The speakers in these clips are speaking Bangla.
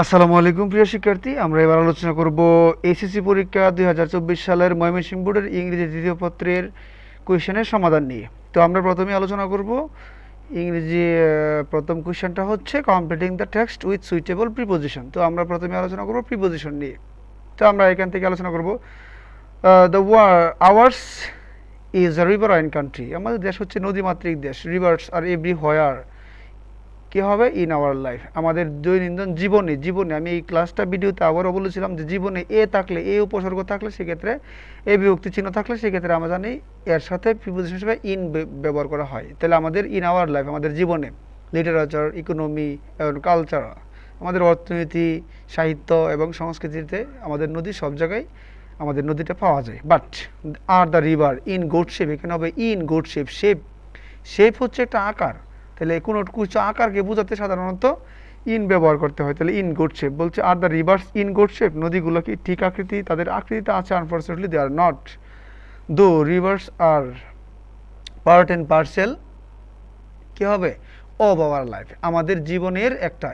আসসালামু আলাইকুম প্রিয় শিক্ষার্থী, আমরা এবার আলোচনা করব এইচএসসি পরীক্ষা 2024 সালের ময়মনসিংহ বোর্ডের ইংরেজি দ্বিতীয় পত্রের কোয়েশ্চেনের সমাধান নিয়ে। তো আমরা প্রথমে আলোচনা করব ইংরেজি প্রথম কোয়েশ্চেনটা হচ্ছে completing the text with suitable preposition. তো আমরা প্রথমে আলোচনা করব প্রিপোজিশন নিয়ে। তো আমরা এখান থেকে আলোচনা করব the hours is a riverine country. আমাদের দেশ হচ্ছে নদীমাতৃক দেশ। রিভার্স আর এভরিহোয়ার কী হবে ইন আওয়ার লাইফ, আমাদের দৈনন্দিন জীবনে আমি এই ক্লাসটা ভিডিওতে আবারও বলেছিলাম যে জীবনে এ থাকলে, এ উপসর্গ থাকলে, সেক্ষেত্রে এ বিভক্তি চিহ্ন থাকলে সেক্ষেত্রে আমরা জানি এর সাথে প্রিপোজিশন হিসেবে ইন ব্যবহার করা হয়। তাহলে আমাদের ইন আওয়ার লাইফ, আমাদের জীবনে লিটারেচার, ইকোনমি এবং কালচার, আমাদের অর্থনীতি, সাহিত্য এবং সংস্কৃতিতে আমাদের নদী সব জায়গায় আমাদের নদীটা পাওয়া যায়। But are the river in good shape, এখানে হবে ইন গুড শেপ। শেপ হচ্ছে একটা আকার, তাহলে কোনো কিছু আকারকে বোঝাতে সাধারণত ইন ব্যবহার করতে হয়। তাহলে ইন গুড শেপ বলছে, are the rivers in good shape, নদীগুলো কি ঠিক আকৃতি, তাদের আকৃতিতে আছে? Unfortunately they are not, though rivers are part and parcel কী হবে অব আওয়ার লাইফ, আমাদের জীবনের একটা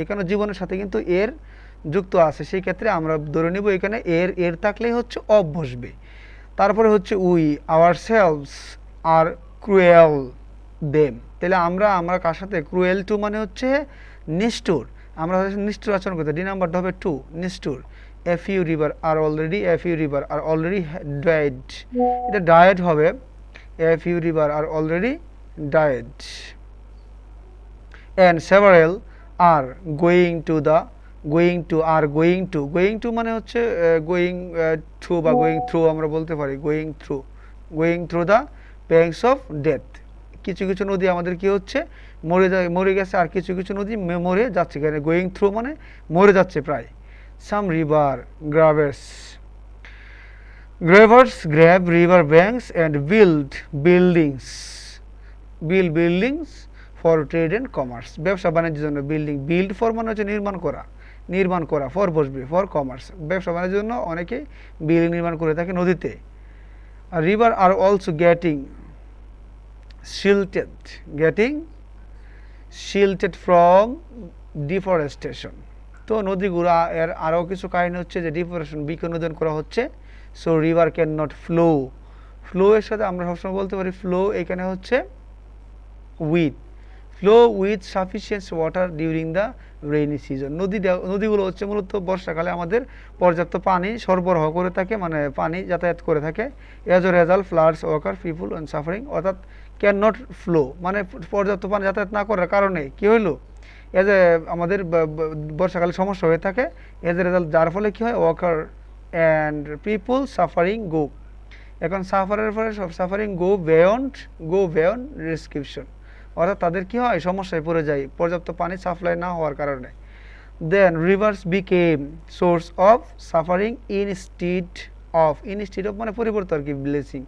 এখানে জীবনের সাথে কিন্তু এর যুক্ত আছে। সেই ক্ষেত্রে আমরা ধরে নিব এখানে এর থাকলেই হচ্ছে অব বসবে। তারপরে হচ্ছে we ourselves are cruel them, তাহলে আমরা কার সাথে? ক্রুয়েল টু মানে হচ্ছে নিষ্ঠুর, আমরা নিষ্ঠুর আচরণ করতে। ডি নাম্বারটা হবে টু, নিষ্ঠুর। A few river are already died, এটা ডায়েড হবে। A few river are already died. And several are going to মানে হচ্ছে গোয়িং থ্রু বা গোয়িং থ্রু আমরা বলতে পারি, going through the banks of death. কিছু কিছু নদী আমাদের কি হচ্ছে মরে গেছে, আর কিছু কিছু নদী মরে যাচ্ছে। এখানে গোয়িং থ্রু মানে মরে যাচ্ছে প্রায়। Some river grabbers grab river banks and buildings for trade and commerce, ব্যবসা বাণিজ্যের জন্য। বিল্ড ফর মানে হচ্ছে নির্মাণ করা, ফর বসবে, ফর কমার্স, ব্যবসা বাণিজ্যের জন্য অনেকে বিল্ডিং নির্মাণ করে থাকে নদীতে। আর river are also getting silted from deforestation. তো নদীগুলো এর আরও কিছু কাহিনী হচ্ছে যে ডিফরেস্টেশন, বিখনোদন করা হচ্ছে। So river can not flow এর সাথে আমরা সবসময় বলতে পারি ফ্লো এখানে হচ্ছে with sufficient water during the rainy season. নদীগুলো হচ্ছে মূলত বর্ষাকালে আমাদের পর্যাপ্ত পানি সরবরাহ করে থাকে, মানে পানি যাতায়াত করে থাকে। As a result floods occur people and suffering, অর্থাৎ ক্যান নট ফ্লো মানে পর্যাপ্ত পানি যাতায়াত না করার কারণে কী হইলো, এজ এ আমাদের বর্ষাকালে সমস্যা হয়ে থাকে। এজ এ রেজাল্ট, যার ফলে কী হয়, ওয়াকার অ্যান্ড পিপুল সাফারিং গো, এখন সাফারিং গো বিয়ন্ড রেসক্রিপশন, অর্থাৎ তাদের কী হয়, সমস্যায় পড়ে যায় পর্যাপ্ত পানি সাপ্লাই না হওয়ার কারণে। Then rivers became source of suffering instead of মানে পরিবর্তন আর কি, ব্লেসিং,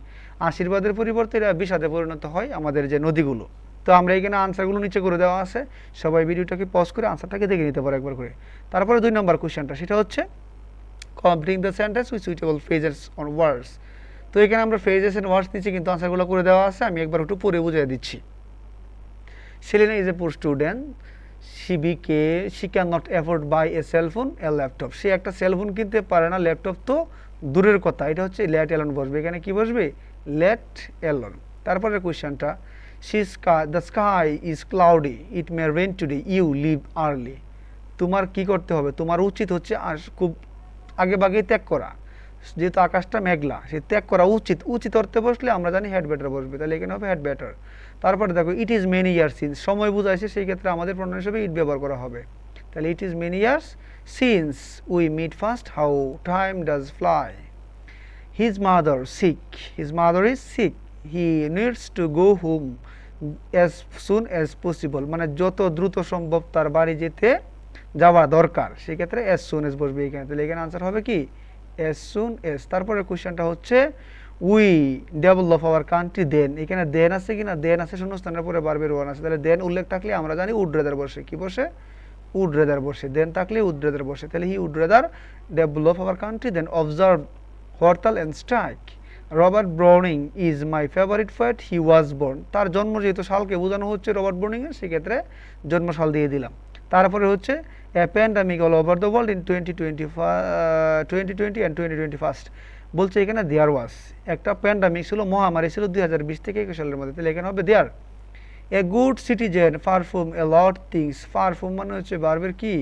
আশীর্বাদের পরিবর্তে এরা বিষাদে পরিণত হয় আমাদের যে নদীগুলো। তো আমরা এখানে আনসারগুলো নিচে করে দেওয়া আছে, সবাই ভিডিওটাকে পজ করে আনসারটাকে দেখে নিতে পারো একবার করে। তারপরে 2 নম্বর কোয়েশ্চেনটা, সেটা হচ্ছে completing the sentence with suitable phrases on words. তো এখানে আমরা ফ্রেজেস এন্ড ওয়ার্ডস নিচ্ছি, কিন্তু আনসারগুলো করে দেওয়া আছে, আমি একবার একটু পরে বুঝিয়ে দিচ্ছি। Selena is a poor student. She cannot afford buy a cell phone, a laptop. সে একটা সেলফোন কিনতে পারে না, ল্যাপটপ তো দূরের কথা। এটা হচ্ছে লেট এলোন বসবে, এখানে কি বসবে? Let alone. তারপরে কোয়েশ্চেনটা, the sky is cloudy, it may rain today, you leave early. তোমার কি করতে হবে? তোমার উচিত হচ্ছে খুব আগে বাগে ত্যাগ করা, যেহেতু আকাশটা মেঘলা, সে ত্যাগ করা উচিত অর্থে বসলে আমরা জানি হ্যাড বেটার বসবে, তাহলে এখানে হবে হ্যাড বেটার। তারপরে দেখো it is many years since, সময় বুঝাইছে, সেই ক্ষেত্রে আমাদের প্রণয়ন হিসেবে ইট ব্যবহার করা হবে। তাহলে it is many years since we meet first, how time does fly. His mother is sick, he needs to go home as soon as possible, মানে যত দ্রুত সম্ভব তার বাড়ি যাওয়া দরকার, সেক্ষেত্রে অ্যাজ সুন এস বসবে এখানে। তাহলে এখানে আনসার হবে কি? As soon as. তারপরে কোয়েশ্চেনটা হচ্ছে we develop our country then, এখানে দেন আছে কিনা? দেন আছে, শূন্যস্থানের পরে বারবার ওয়ান আছে, তাহলে দেন উল্লেখ থাকলে আমরা জানি উড রেদার বসে, কি বসে? উড রেদার বসে। দেন থাকলে উড রেদার বসে, তাহলে he would rather develop our country than observe hartal and strike. Robert Browning is my favourite poet, he was born, তার জন্ম যেহেতু সালকে বোঝানো হচ্ছে রবার্ট ব্রাউনিংয়ের, সেক্ষেত্রে জন্মসাল দিয়ে দিলাম। তারপরে হচ্ছে a pandemic all over the world in 2020 and 2021 বলছে এখানে দেয়ার ওয়াজ একটা প্যান্ডামিক ছিল মহামারী ছিল 2020 থেকে 21 সালের মধ্যে তাহলে এখানে হবে there a good citizen perform a lot things perform মানে হচ্ছে ভার্বের কি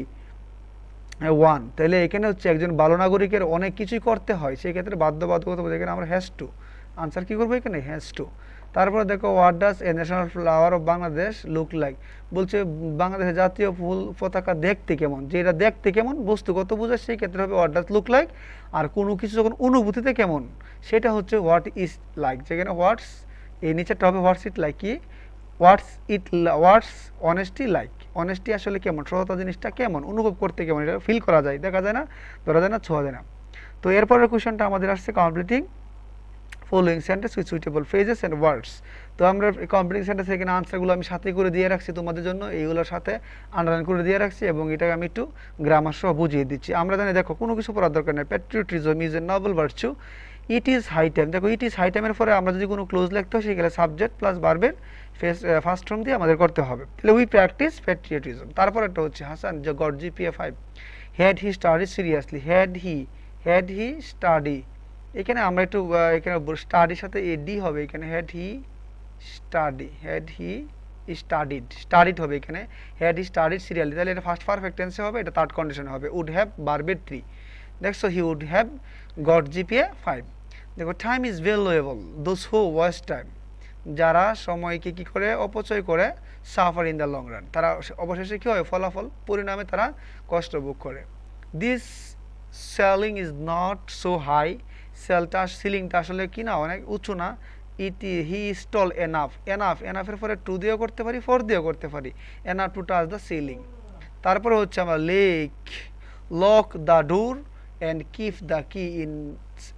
ওয়ান তাহলে এখানে হচ্ছে একজন ভালো নাগরিকের অনেক কিছুই করতে হয় সেই ক্ষেত্রে বাধ্যবাধকতা বলতে এখানে আমরা হ্যাজ টু আনসার কি করবো এখানে হ্যাজ টু তারপরে দেখো what does a national flower of Bangladesh look like বলছে বাংলাদেশের জাতীয় ফুল পতাকা দেখতে কেমন যেটা দেখতে কেমন বস্তুগত বোঝায় সেই ক্ষেত্রে হবে হোয়াট ডাজ লুক লাইক আর কোনো কিছু যখন অনুভূতিতে কেমন সেটা হচ্ছে হোয়াট ইজ লাইক যেখানে হোয়াটস এই নিচেরটা হবে হোয়াটস ইট লাইক কি হোয়াটস অনেস্টি লাইক অনেস্টি আসলে কেমন সততা জিনিসটা কেমন অনুভব করতে কেমন এটা ফিল করা যায় দেখা যায় না ধরা যায় না ছোঁয়া যায় না তো এরপরের কোয়েশ্চনটা আমাদের আসছে completing following sentence with suitable phrases and words তো আমরা কমপ্লিটিং সেন্টেন্স এখানে আনসারগুলো আমি সাথে করে দিয়ে রাখছি তোমাদের জন্য এইগুলোর সাথে আন্ডারলাইন করে দিয়ে রাখছি এবং এটাকে আমি একটু গ্রামার সহ বুঝিয়ে দিচ্ছি আমরা জানি দেখো কোনো কিছু পড়ার দরকার নেই patriotism is a noble virtue it is high time দেখো ইট ইজ হাই টাইমের পরে আমরা যদি কোনো ক্লোজ লিখতে হয় সেখানে সাবজেক্ট প্লাস ভার্বের ফার্স্ট ফর্ম দিয়ে আমাদের করতে হবে তাহলে উই প্র্যাকটিস প্যাট্রিয়টিজম তারপর একটা হচ্ছে হাসান যে goat GPA 5 had he study seriously had he study এখানে আমরা একটু এখানে স্টাডির সাথে এডি হবে এখানে হ্যাড হি স্টাডিড হবে এখানে হ্যাড হি স্টাডিড সিরিয়ালি তাহলে এটা ফার্স্ট পারফেক্ট টেন্সে হবে এটা থার্ড কন্ডিশনে হবে উড হ্যাভ ভার্বের 3 দেখছো he would have got GPA 5 দেখো time is valuable those who waste time যারা সময়কে কি করে অপচয় করে suffer in the long run তারা অবশেষে কি হয় ফলাফল পরিণামে তারা কষ্ট ভোগ করে this ceiling is not so high সিলিংটা আসলে কি না অনেক উঁচু না হি স্টল এনাফের পরে টু দিয়েও করতে পারি ফোর দিয়েও করতে পারি enough to touch the ceiling তারপরে হচ্ছে আমরা lock the door and keep the কি ইন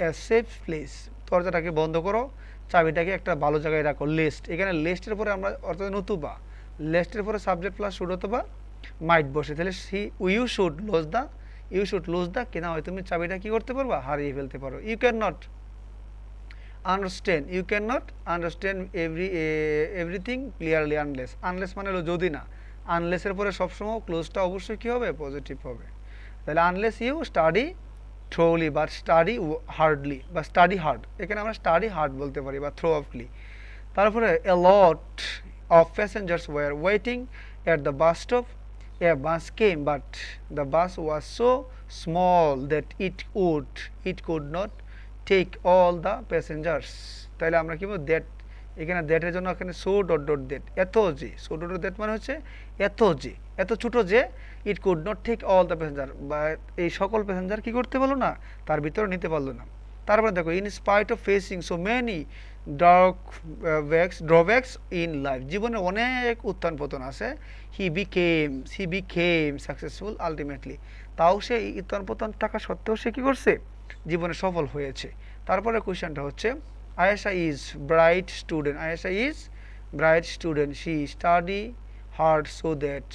এ সেফ প্লেস দরজাটাকে বন্ধ করো চাবিটাকে একটা ভালো জায়গায় রাখো লিস্ট এখানে লিস্টের পরে আমরা অর্থাৎ নতুবা লিস্টের পরে সাবজেক্ট প্লাস শুড অথবা মাইট বসে তাহলে ইউ শুড লুজ দ্য কিনা হয় তুমি চাবিটা কি করতে পারবা হারিয়ে ফেলতে পারো you can not understand everything clearly unless মানে হলো যদি না আনলেসের পরে সবসময় ক্লোজটা অবশ্যই কি হবে পজিটিভ হবে তাহলে আনলেস ইউ স্টাডি থ্রোলি বা স্টাডি হার্ডলি বা স্টাডি হার্ড এখানে আমরা স্টাডি হার্ড বলতে পারি বা থ্রো অফলি তারপরে a lot of passengers were waiting at the bus stop a bus came but the bus was so small that it could not take all the passengers তাহলে আমরা কি বলবো দ্যাট এখানে দ্যাটের জন্য এখানে সো ডট ডট দ্যাট এত যে সো ডট ডট দ্যাট মানে হচ্ছে এত ছোট যে it could not take all the passenger বা এই সকল প্যাসেঞ্জার কি করতে পারলো না তার ভিতরে নিতে পারলো না তারপরে দেখো in spite of facing so many drawbacks in life জীবনে অনেক উত্থান পতন আছে হি বিকেম সাকসেসফুল আলটিমেটলি তাও সে উত্থান পতন থাকা সত্ত্বেও সে কি করছে জীবনে সফল হয়েছে তারপরে কোয়েশ্চনটা হচ্ছে Ayesha is bright student she study hard so that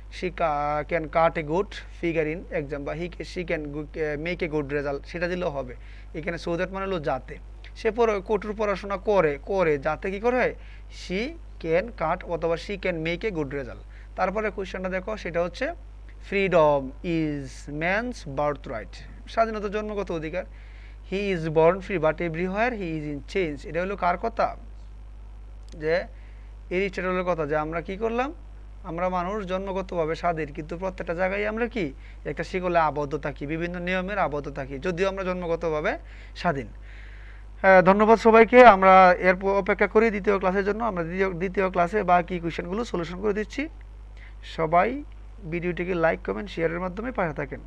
she can cut a good figure in exam বা she can make a good result সেটা দিলেও হবে এখানে so that মানে হলো যাতে সে কঠোর পড়াশোনা করে যাতে কি করে she can cut অথবা she can make a good result তারপরে কোশ্চেনটা দেখো সেটা হচ্ছে ফ্রিডম ইজ ম্যানস বার্থরাইট স্বাধীনতা জন্মগত অধিকার he is born free but everywhere he is in change এটা হলো কার কথা যে এরিস্টটলের কথা যে আমরা কি করলাম আমরা মানুষ জন্মগতভাবে স্বাধীন কিন্তু প্রত্যেকটা জায়গায় আমরা কি একটা শিকলে আবদ্ধ থাকি বিভিন্ন নিয়মের আবদ্ধ থাকি যদিও আমরা জন্মগতভাবে স্বাধীন ধন্যবাদ সবাইকে আমরা এর অপেক্ষা করি দ্বিতীয় ক্লাসের জন্য আমরা দ্বিতীয় ক্লাসে বাকি কোয়েশ্চেনগুলো সলিউশন করে দিচ্ছি সবাই ভিডিওটিকে লাইক কমেন্ট শেয়ারের মাধ্যমে পাশে থাকেন